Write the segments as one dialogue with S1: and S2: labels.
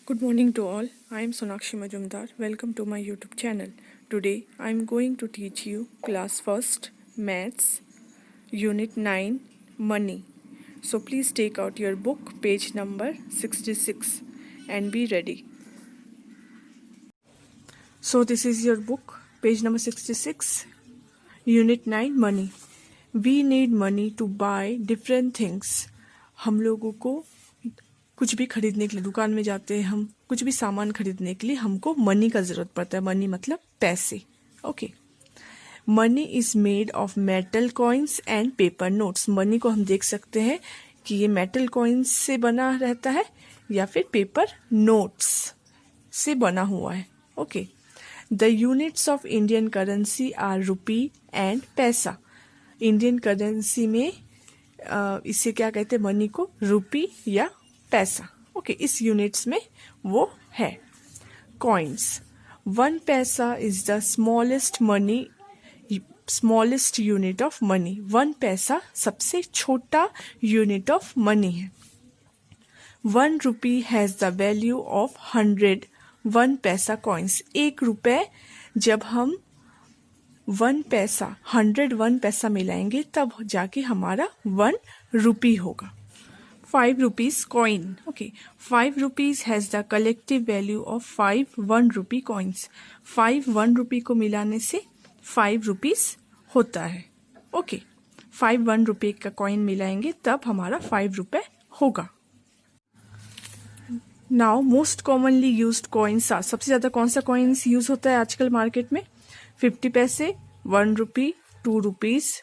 S1: Good morning to all. I am Sonakshi Majumdar. Welcome to my YouTube channel. Today I am going to teach you class first maths unit 9 money. So please take out your book page number 66 and be ready. So this is your book page number 66 unit 9 money. We need money to buy different things. हम लोगों को कुछ भी खरीदने के लिए दुकान में जाते हैं, हम कुछ भी सामान खरीदने के लिए हमको मनी का ज़रूरत पड़ता है. मनी मतलब पैसे. Okay. Money is made of metal coins and paper notes. Money को हम देख सकते हैं कि ये मेटल कॉइन्स से बना रहता है या फिर पेपर नोट्स से बना हुआ है. Okay. The units of Indian currency are rupee and paisa. Indian currency में इसे क्या कहते हैं, मनी को रुपी या पैसा. ओके. इस यूनिट्स में वो है. कॉइन्स. 1 पैसा is the smallest unit of money. 1 पैसा सबसे छोटा यूनिट ऑफ मनी है. 1 रुपी हैज द वैल्यू ऑफ 100 1 पैसा कॉइन्स. 1 रुपए जब हम 1 पैसा 100 1 पैसा मिलाएंगे तब जाके हमारा 1 रुपी होगा. 5 rupees coin. Okay. 5 rupees has the collective value of 5 1 rupee coins. 5 1 rupee को मिलाने से 5 rupees होता है. ओके. 5 1 रुपये का कॉइन मिलाएंगे तब हमारा 5 रुपये होगा. Now most commonly used coins are. सबसे ज़्यादा कौन सा कॉइन्स यूज होता है आजकल मार्केट में? 50 पैसे, 1 रुपी, 2 rupees,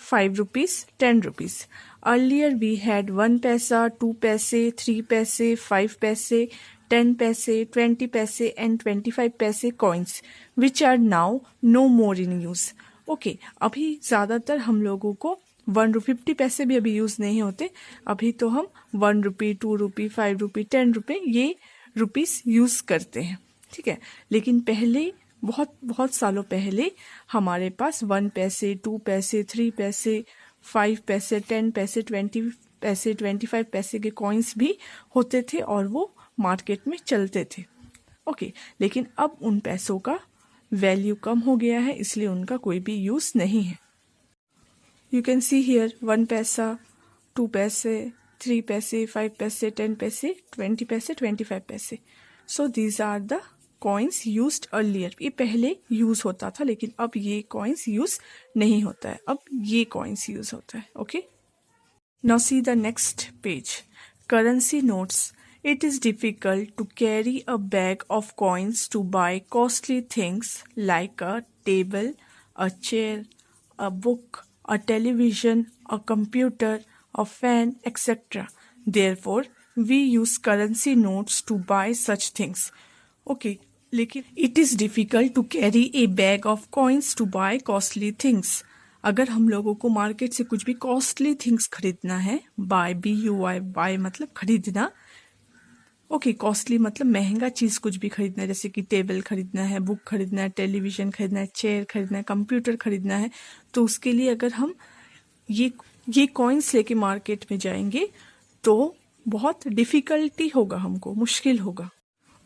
S1: 5 rupees, 10 rupees. Earlier we had 1 paisa, 2 paise, 3 paise, 5 paise, 10 paise, 20 paise and 25 paise coins which are now no more in use. Okay, अभी ज़्यादातर हम लोगों को 50 पैसे भी अभी यूज़ नहीं होते. अभी तो हम 1 रुपी, 2 रुपी, 5 रुपी, 10 रुपये ये रुपीस यूज़ करते हैं. ठीक है. लेकिन पहले बहुत सालों पहले हमारे पास 1 पैसे, 2 पैसे, 3 पैसे, 5 पैसे, 10 पैसे, 20 पैसे, 25 पैसे के कॉइन्स भी होते थे और वो मार्केट में चलते थे. ओके. लेकिन अब उन पैसों का वैल्यू कम हो गया है, इसलिए उनका कोई भी यूज़ नहीं है. यू कैन सी हियर 1 पैसा, 2 पैसे, 3 पैसे, 5 पैसे, 10 पैसे, 20 पैसे, 25 पैसे. So these are the coins used earlier. ये पहले यूज होता था लेकिन अब ये कॉइन्स यूज नहीं होता है. अब ये कॉइन्स यूज होता है. Okay. Now see the next page. Currency notes. It is difficult to carry a bag of coins to buy costly things like a table, a chair, a book, a television, a computer, a fan, etcetera. Therefore we use currency notes to buy such things. Okay. लेकिन it is difficult to carry a bag of coins to buy costly things. अगर हम लोगों को market से कुछ भी costly things खरीदना है, बाय BUY, बाय मतलब खरीदना. ओके. कॉस्टली मतलब महंगा चीज़ कुछ भी खरीदना है, जैसे कि टेबल खरीदना है, बुक खरीदना है, टेलीविज़न खरीदना है, चेयर खरीदना है, कंप्यूटर खरीदना है. तो उसके लिए अगर हम ये कॉइन्स लेके मार्केट में जाएंगे तो बहुत डिफ़िकल्टी होगा, हमको मुश्किल होगा.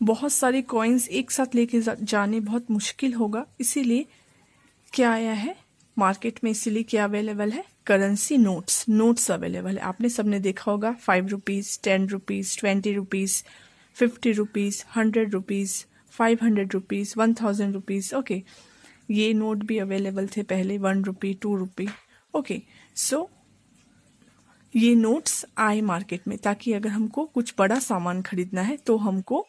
S1: बहुत सारे कॉइन्स एक साथ लेके जाने बहुत मुश्किल होगा. इसीलिए क्या आया है मार्केट में, इसीलिए क्या अवेलेबल है? Currency notes. नोट्स अवेलेबल है. आपने सबने देखा होगा 5 rupees, 10 rupees, 20 rupees, 50 rupees, 100 rupees, 500 rupees, 1000 rupees. Okay. ये नोट भी अवेलेबल थे पहले, 1 रुपी, 2 रुपी. ओके. सो ये नोट्स आए मार्केट में ताकि अगर हमको कुछ बड़ा सामान खरीदना है तो हमको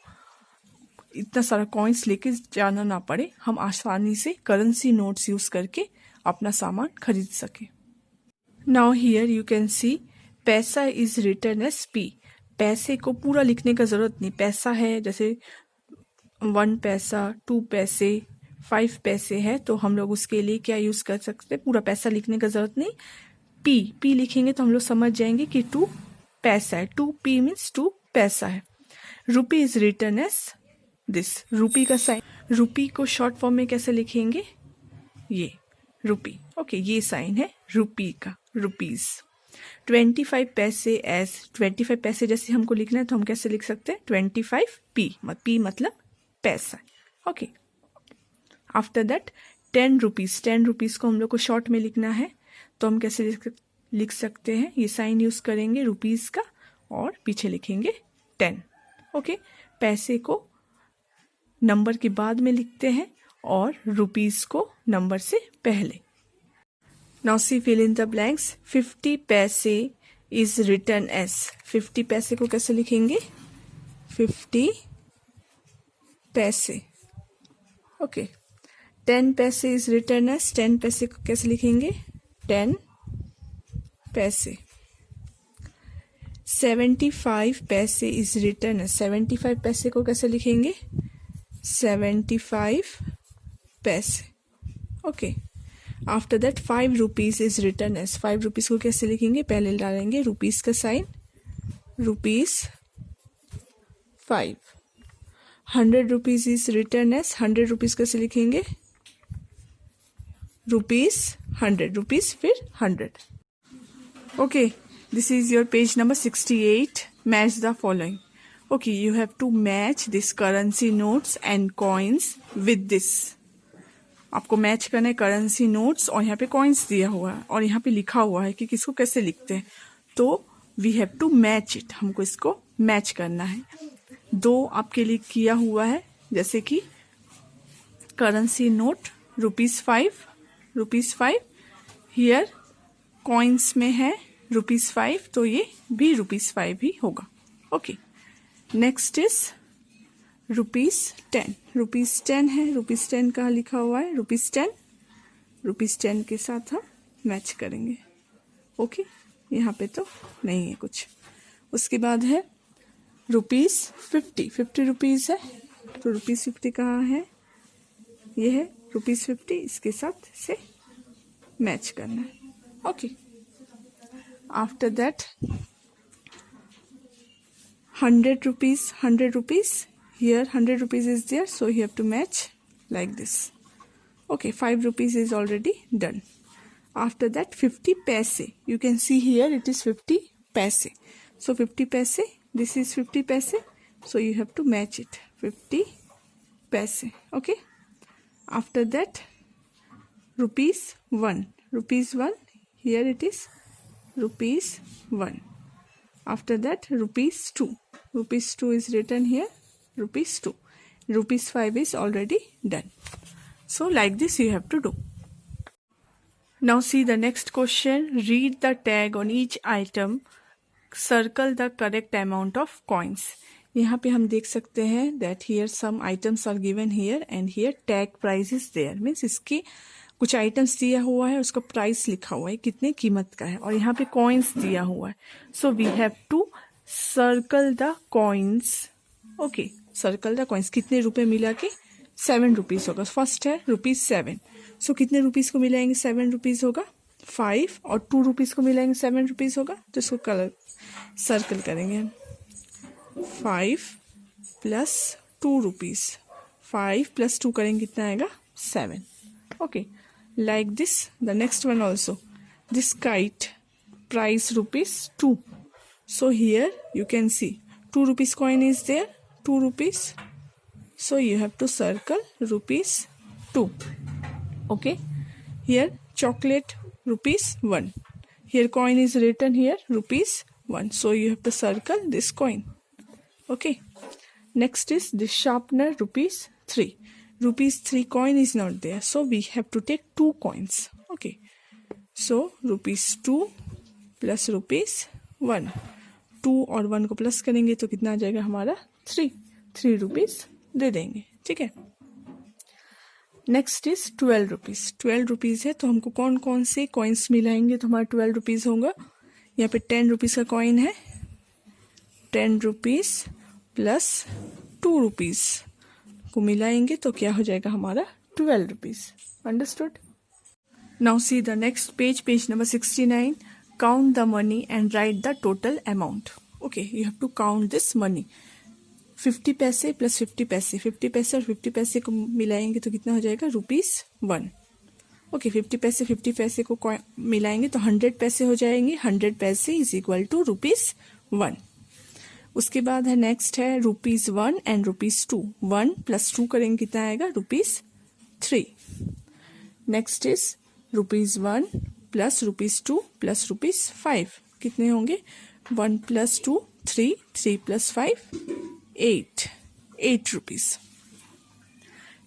S1: इतना सारा कॉइन्स लेके जाना ना पड़े, हम आसानी से करेंसी नोट्स यूज करके अपना सामान खरीद सके. Now here you can see पैसा इज रिटन एज P. पैसे को पूरा लिखने का जरूरत नहीं. पैसा है जैसे 1 पैसा, 2 पैसे, 5 पैसे है तो हम लोग उसके लिए क्या यूज कर सकते हैं? पूरा पैसा लिखने का जरूरत नहीं. P लिखेंगे तो हम लोग समझ जाएंगे कि 2 पैसा है. 2P मीन्स 2 पैसा है. Rupee is written as this. Rupee का साइन, रुपी को शॉर्ट फॉर्म में कैसे लिखेंगे? ये रुपी. ओके. ये साइन है रुपी का, रुपीज. 25 पैसे एज 25 पैसे जैसे हमको लिखना है तो हम कैसे लिख सकते हैं 25p, p मतलब पैसा. Okay. After that 10 rupees, 10 rupees को हम लोग को शॉर्ट में लिखना है तो हम कैसे लिख सकते हैं, ये साइन यूज करेंगे रुपीज़ का और पीछे लिखेंगे 10. ओके. पैसे को नंबर के बाद में लिखते हैं और रुपीज़ को नंबर से पहले. Now see fill in the blanks. 50 पैसे is written as. 50 पैसे को कैसे लिखेंगे 50 पैसे. ओके. 10 पैसे is written as. 10 पैसे को कैसे लिखेंगे 10 पैसे. 75 पैसे is written as. 75 पैसे को कैसे लिखेंगे 75 पैसे. Okay. After that 5 rupees is return as. 5 rupees को कैसे लिखेंगे, पहले डालेंगे रुपीज़ का साइन, rupees 5. 100 rupees is return as. 100 rupees कैसे लिखेंगे रुपीज़ 100, रुपीज़ फिर 100. Okay. This is your page number 68. Match the following. Okay. You have to match this currency notes and coins with this. आपको मैच करना है currency notes और यहाँ पे coins दिया हुआ है और यहाँ पे लिखा हुआ है कि किसको कैसे लिखते हैं. तो we have to match it. हमको इसको मैच करना है. 2 आपके लिए किया हुआ है, जैसे कि currency note rupees 5 here coins में है रुपीज़ 5 तो ये भी रुपीज़ 5 ही होगा. Okay. Next is rupees 10. Rupees 10 है. रुपीज़ 10 कहाँ लिखा हुआ है रुपीज़ 10. रुपीज़ 10 के साथ हम मैच करेंगे. ओके. यहाँ पे तो नहीं है कुछ. उसके बाद है रुपीज़ 50. 50 रुपीज़ है तो रुपीज़ 50 कहाँ है, ये है रुपीज़ 50. इसके साथ से मैच करना है. Okay. After that 100 rupees, 100 rupees. Here 100 rupees is there, so you have to match like this. Okay, 5 rupees is already done. After that 50 paise. You can see here it is 50 paise. So 50 paise, this is 50 paise. So you have to match it. 50 paise. Okay. After that rupees 1. Rupees 1. Here it is rupees 1. After that rupees 2. Rupees 2 is written here. Rupees 2. Rupees 5 is already done. So like this you have to do. Now see the next question. Read the tag on each item. Circle the correct amount of coins. यहाँ पे हम देख सकते हैं that here some items are given here and here tag price is there. Means इसकी कुछ items दिया हुआ है, उसका प्राइस लिखा हुआ है कितने कीमत का है और यहाँ पे कॉइन्स दिया हुआ है. So we have to circle the coins. Okay. Circle the coins. कितने रुपए मिला के 7 रुपीज़ होगा. फर्स्ट है रुपीज़ 7. सो कितने रुपीज़ को मिलाएंगे 7 रुपीज़ होगा 5 और 2 रुपीज़ को मिलाएंगे 7 रुपीज़ होगा. तो इसको कलर सर्कल करेंगे. 5 प्लस 2 रुपीज़. 5 प्लस 2 करेंगे कितना आएगा 7. Okay. Like this, the next one also. This kite price rupees 2. So here you can see 2 rupees coin is there. 2 rupees. So you have to circle rupees 2. Okay. Here chocolate rupees 1. Here coin is written here rupees 1. So you have to circle this coin. Okay. Next is this sharpener rupees 3. Rupees 3 coin is not there, so we have to take 2 coins. Okay. So rupees 2 plus rupees 1. 2 और 1 को plus करेंगे तो कितना आ जाएगा हमारा 3 rupees दे देंगे. ठीक है. Next is 12 rupees. 12 रुपीज़ है तो हमको कौन कौन से कॉइन्स मिलाएंगे तो हमारा 12 रुपीज़ होगा. यहाँ पे 10 रुपीज़ का कॉइन है. 10 रुपीज़ प्लस 2 रुपीज़ को मिलाएंगे तो क्या हो जाएगा हमारा 12 rupees. Understood. Now see the next page, page number 69. Count the money and write the total amount. Okay. You have to count this money. 50 पैसे प्लस 50 पैसे. 50 पैसे और 50 पैसे को मिलाएंगे तो कितना हो जाएगा रुपीज़ 1. ओके 50 पैसे को मिलाएंगे तो 100 पैसे हो जाएंगे। 100 पैसे इज इक्वल टू ₹1। उसके बाद है नेक्स्ट है ₹1 एंड ₹2। 1 + 2 करेंगे कितना आएगा ₹3। नेक्स्ट इज ₹1 + ₹2 + ₹5 कितने होंगे 1 + 2 3 3 + 5 8 रुपीज।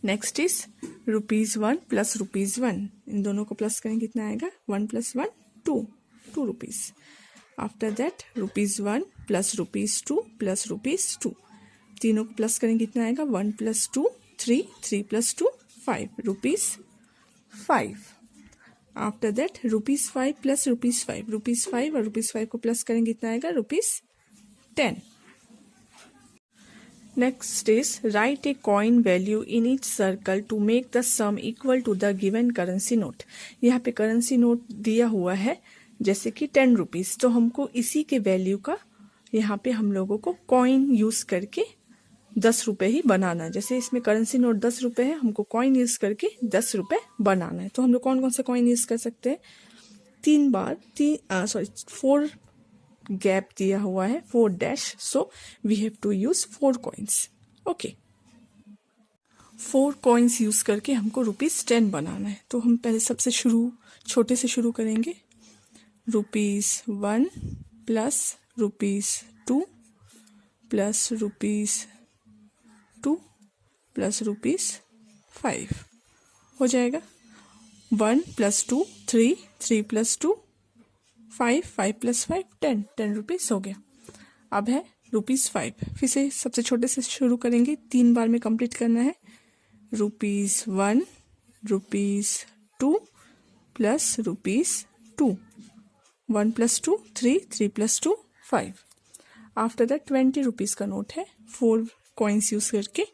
S1: नेक्स्ट इज ₹1 + ₹1 इन दोनों को प्लस करेंगे कितना आएगा 1 + 1 2 रुपीज। आफ्टर दैट ₹1 + ₹2 + ₹2 तीनों को प्लस करेंगे कितना आएगा 1 + 2 3 3 + 2 5 ₹5। आफ्टर दैट ₹5 + ₹5 ₹5 और ₹5 को प्लस करेंगे कितना आएगा ₹10। Next is write a coin value in each circle to make the sum equal to the given currency note। यहाँ पे करेंसी नोट दिया हुआ है जैसे कि 10 रुपीज, तो हमको इसी के वैल्यू का यहाँ पे हम लोगों को कॉइन यूज करके 10 रुपए ही बनाना है। जैसे इसमें करेंसी नोट 10 रुपए है, हमको कॉइन यूज करके 10 रुपए बनाना है। तो हम लोग कौन कौन सा कॉइन यूज कर सकते हैं 4 गैप दिया हुआ है 4 dash, so we have to use 4 coins. Okay 4 coins use करके हमको ₹10 बनाना है। तो हम पहले सबसे छोटे से शुरू करेंगे। ₹1 + ₹2 + ₹2 + ₹5 हो जाएगा। 1 + 2 3 3 + 2 5 5 + 5 10 रुपीज हो गया। अब है ₹5। फिर से सबसे छोटे से शुरू करेंगे, 3 बार में कंप्लीट करना है। ₹1 ₹2 + ₹2 1 + 2 3 3 + 2 5। आफ्टर दैट 20 रुपीज का नोट है। 4 कॉइन्स यूज करके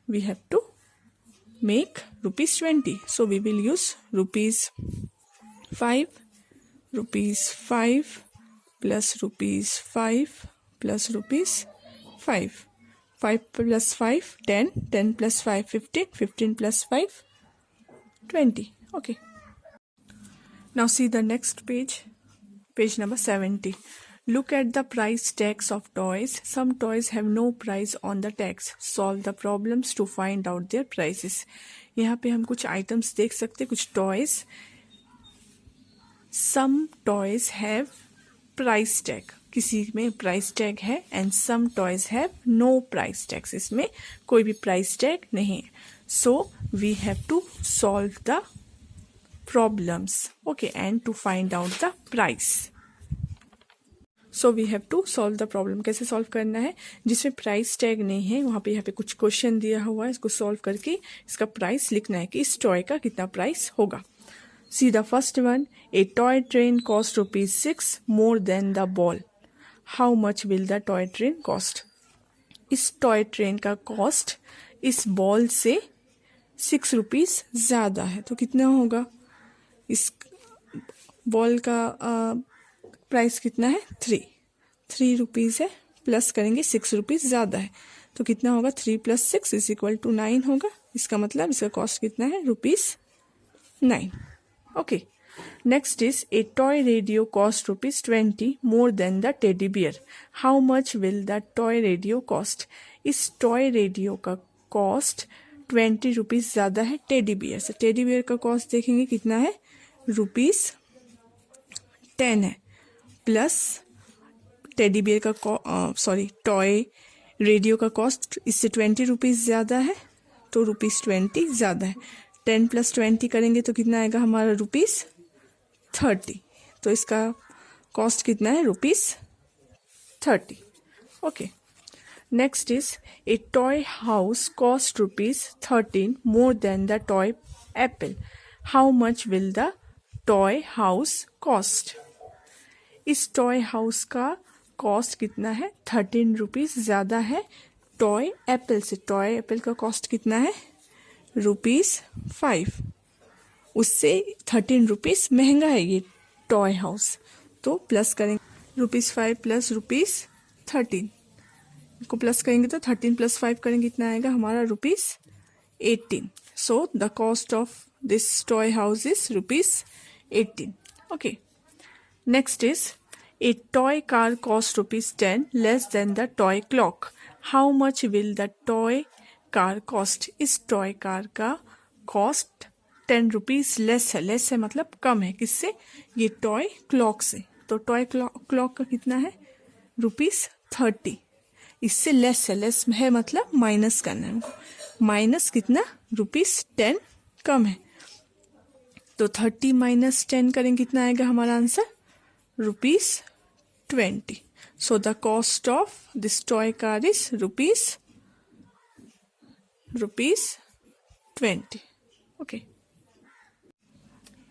S1: we have to make ₹20, so we will use ₹5 ₹5 + ₹5 + ₹5 5 + 5 10 10 + 5 15 15 + 5 20। okay, now see the next page number 70. Look at the price tags of toys. Some toys have no price on the tags. Solve the problems to find out their prices. यहाँ पे हम कुछ items देख सकते हैं, कुछ toys. Some toys have price tag, किसी में प्राइस टैग है, and some toys have no price tags, इसमें कोई भी प्राइस टैग नहीं है। So we have to solve the problems, okay, and to find out the price. So we have to solve the problem. कैसे solve करना है, जिसमें price tag नहीं है वहाँ पे यहाँ पे कुछ क्वेश्चन दिया हुआ है, इसको सॉल्व करके इसका प्राइस लिखना है कि इस टॉय का कितना प्राइस होगा। See the first one, a toy train cost ₹6 more than the ball. How much will the toy train cost? इस टॉय ट्रेन का कॉस्ट इस बॉल से 6 रुपीज ज्यादा है, तो कितना होगा? इस बॉल का प्राइस कितना है 3 रुपीज है, प्लस करेंगे 6 रुपीज ज्यादा है, तो कितना होगा 3 + 6 = 9 होगा। इसका मतलब इसका कॉस्ट कितना है ₹9। Okay, next is a toy radio cost ₹20 more than the teddy bear. How much will the toy radio cost? इस टॉय रेडियो का कॉस्ट 20 रुपीज ज्यादा है टेडी बियर से। टेडी बियर का कॉस्ट देखेंगे कितना है ₹10 है, प्लस टेडी बियर का टॉय रेडियो का कॉस्ट इससे 20 रुपीज ज्यादा है, तो ₹20 ज्यादा है। 10 + 20 करेंगे तो कितना आएगा हमारा ₹30, तो इसका कॉस्ट कितना है ₹30। Okay, next is a toy house cost ₹13 more than the toy Apple. How much will the toy house cost? इस टॉय हाउस का कॉस्ट कितना है 13 रुपीज ज्यादा है टॉय एप्पल से। टॉय एप्पल का कॉस्ट कितना है ₹5, उससे 13 रुपीज महंगा है ये टॉय हाउस, तो प्लस करेंगे ₹5 + ₹13 को प्लस करेंगे तो 13 + 5 करेंगे कितना आएगा हमारा ₹18। सो the cost of this toy house is rupees 18. Okay. Next is a toy car cost rupees 10 less than the toy clock. How much will the toy car cost? इस toy car का cost 10 rupees less है. Less है मतलब कम है. किससे? ये toy clock से. तो टॉय क्लॉक का कितना है? रुपीज 30. इससे लेस है. लेस है मतलब माइनस करना है हमको. माइनस कितना? रुपीज 10 कम है. तो 30 माइनस 10 करेंगे कितना आएगा हमारा answer? Rupees 20. So the cost of this toy car is rupees 20. Okay.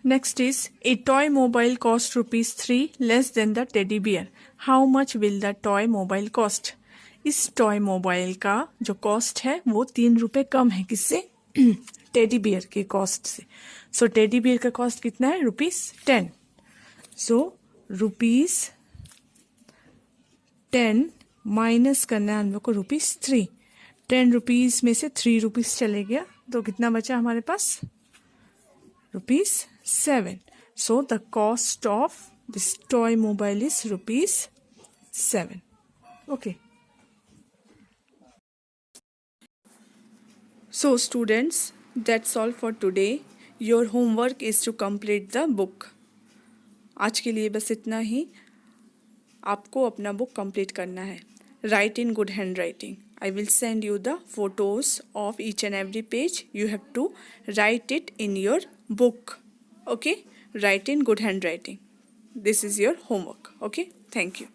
S1: Next is a toy mobile cost rupees 3 less than the teddy bear. How much will the toy mobile cost? इस toy mobile का जो cost है वो 3 रुपए कम है. किससे? Teddy bear के cost से. सो टेडी बियर का कॉस्ट कितना है? रुपीज 10. सो रुपीज 10 माइनस करना है हम लोग को रुपीज 3. 10 रुपीज में से 3 रुपीज चले गया तो कितना बचा हमारे पास? Rupees 7. So the cost of this toy mobile is rupees 7. Okay. So students, that's all for today. Your homework is to complete the book. आज के लिए बस इतना ही. आपको अपना बुक कंप्लीट करना है. Write in good handwriting. I will send you the photos of each and every page. You have to write it in your book. Okay? Write in good handwriting. This is your homework. Okay? Thank you.